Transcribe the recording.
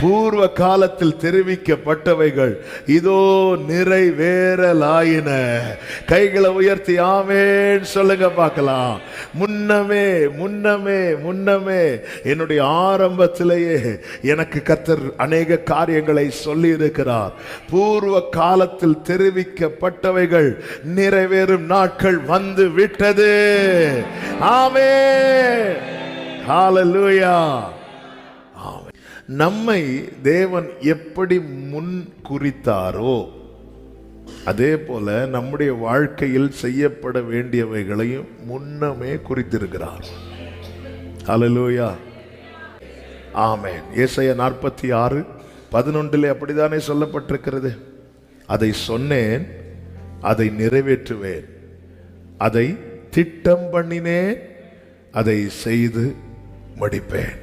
பூர்வ காலத்தில் தெரிவிக்கப்பட்டவைகள் இதோ நிறைவேறலாயின. கைகளை உயர்த்தி ஆமென் சொல்லுங்க பார்க்கலாம். முன்னமே முன்னமே முன்னமே என்னுடைய ஆரம்பத்திலேயே எனக்கு கர்த்தர் அநேக காரியங்களை சொல்லி இருக்கிறார். பூர்வ காலத்தில் தெரிவிக்கப்பட்டவைகள் நிறைவேறும் நாட்கள் வந்து விட்டது. ஆமென், ஹல்லேலூயா. நம்மை தேவன் எப்படி முன் குறித்தாரோ அதே போல நம்முடைய வாழ்க்கையில் செய்யப்பட வேண்டியவைகளையும் முன்னமே குறித்திருக்கிறார். ஹல்லேலூயா, ஆமென். ஏசாயா 46:11 அப்படித்தானே சொல்லப்பட்டிருக்கிறது. அதை சொன்னேன், அதை நிறைவேற்றுவேன், அதை திட்டம் பண்ணினேன், அதை செய்து முடிப்பேன்.